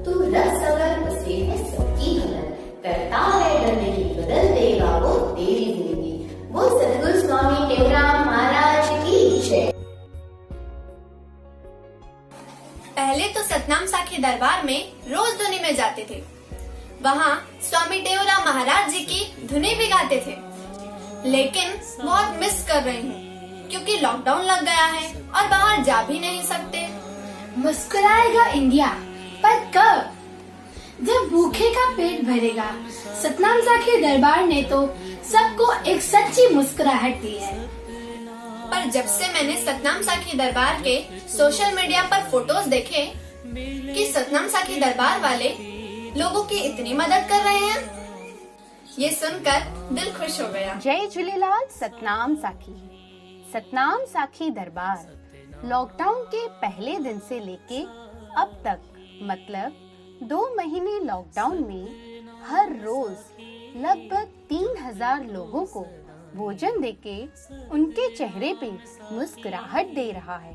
तू रख सवर बसे है सबकी हलत, करता है गंदगी बदल देगा वो तेरी जिंदगी। वो सतगुरु स्वामी टेवराम महाराज की जय। पहले तो सतनाम साखी दरबार में रोज धुनी में जाते थे। वहाँ स्वामी टेवराम महाराज जी की धुनी भी गाते थे, लेकिन बहुत मिस कर रही हूँ क्योंकि लॉकडाउन लग गया है और बाहर जा भी नहीं सकते। मुस्कुराएगा इंडिया, पर कब? जब भूखे का पेट भरेगा। सतनाम साखी दरबार ने तो सबको एक सच्ची मुस्कुराहट दी है। पर जब से मैंने सतनाम साखी दरबार के सोशल मीडिया पर फोटोज देखे कि सतनाम साखी दरबार वाले लोगों की इतनी मदद कर रहे हैं, ये सुनकर दिल खुश हो गया। जय झूलेलाल। सतनाम साखी। सतनाम साखी दरबार लॉकडाउन के पहले दिन से लेके अब तक, मतलब 2 महीने लॉकडाउन में हर रोज लगभग 3000 लोगों को भोजन देके उनके चेहरे पे मुस्कुराहट दे रहा है।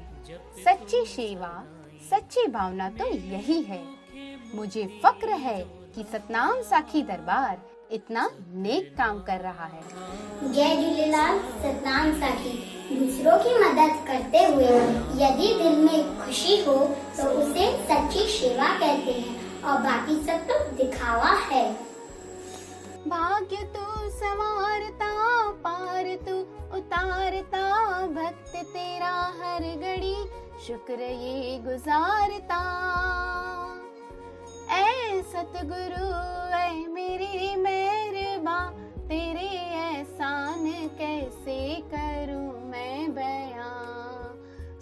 सच्ची सेवा, सच्ची भावना तो यही है। मुझे फक्र है कि सतनाम साखी दरबार इतना नेक काम कर रहा है। जय झूलेलाल। सतनाम साखी दूसरों की मदद करते हुए यदि दिल में खुशी हो तो उसे सच्ची सेवा कहते हैं और बाकी सब तो दिखावा है। भाग्य तू संवारता, पार तू उतारता, भक्त तेरा हर घड़ी शुक्र ये गुजारता। ऐ सतगुरु ऐ मेरी मेहरबा, तेरे एहसान कैसे करूं मैं बयां,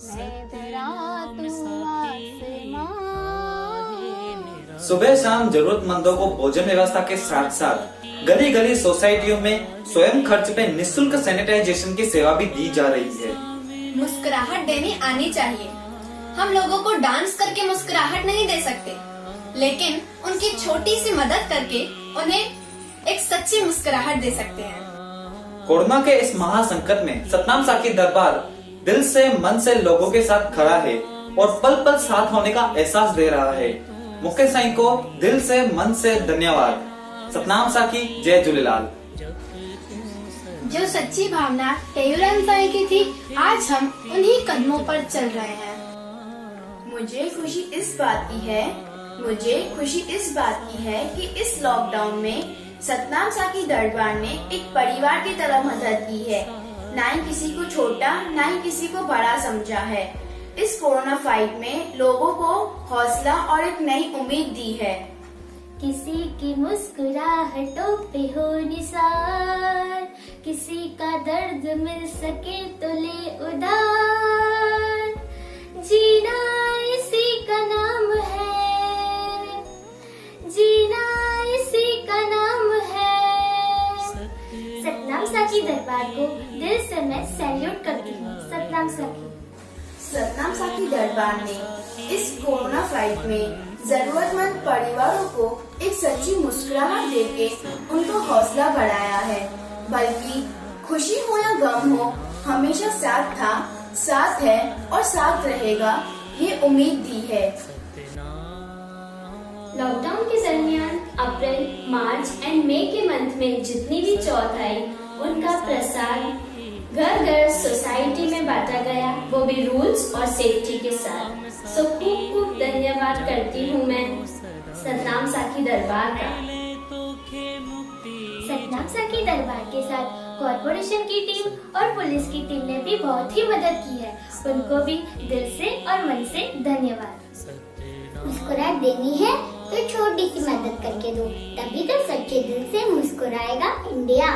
मैं धरा तू आसमां। सुबह शाम जरूरतमंदों को भोजन व्यवस्था के साथ साथ गली गली सोसाइटियों में स्वयं खर्च पे निःशुल्क सैनिटाइजेशन की सेवा भी दी जा रही है। मुस्कुराहट देनी आनी चाहिए। हम लोगों को डांस करके मुस्कुराहट नहीं दे सकते, लेकिन उनकी छोटी सी मदद करके उन्हें एक सच्ची मुस्कुराहट दे सकते हैं। कोरोना के इस महासंकट में सतनाम साखी दरबार दिल से मन से लोगों के साथ खड़ा है और पल पल साथ होने का एहसास दे रहा है। मुकेश साईं को दिल से मन से धन्यवाद। सतनाम साखी जय झूलेलाल। जो सच्ची भावना टेवराम साईं की थी, आज हम उन्हीं कदमों पर चल रहे हैं। मुझे खुशी इस बात की है कि इस लॉकडाउन में सतनाम साखी दरबार ने एक परिवार की तरह मदद की है। ना ही किसी को छोटा ना ही किसी को बड़ा समझा है। इस कोरोना फाइट में लोगों को हौसला और एक नई उम्मीद दी है। किसी की मुस्कुराहटों पे हो निसार, किसी का दर्द मिल सके तो ले उधार। जीना इसी का नाम है, जीना इसी का नाम है। सतनाम साखी दरबार को दिल से मैं सैल्यूट करती हूँ। सतनाम साखी दरबार ने इस कोरोना फाइट में जरूरतमंद परिवारों को एक सच्ची मुस्कुराहट देके उनको हौसला बढ़ाया है। बल्कि खुशी हो या गम हो, हमेशा साथ था, साथ है और साथ रहेगा, ये उम्मीद दी है। लॉकडाउन के दरमियान अप्रैल, मार्च एंड मई के मंथ में जितनी भी चौथ आई, उनका प्रसाद घर घर सोसाइटी में बांटा गया, वो भी रूल्स और सेफ्टी के साथ। सो खूब धन्यवाद करती हूँ मैं सतनाम साखी दरबार का। सतनाम साखी दरबार के साथ कॉर्पोरेशन की टीम और पुलिस की टीम ने भी बहुत ही मदद की है। उनको भी दिल से और मन से धन्यवाद। मुस्कुराहट देनी है तो छोटी सी मदद करके दो, तभी तो सच्चे दिल से मुस्कुराएगा इंडिया।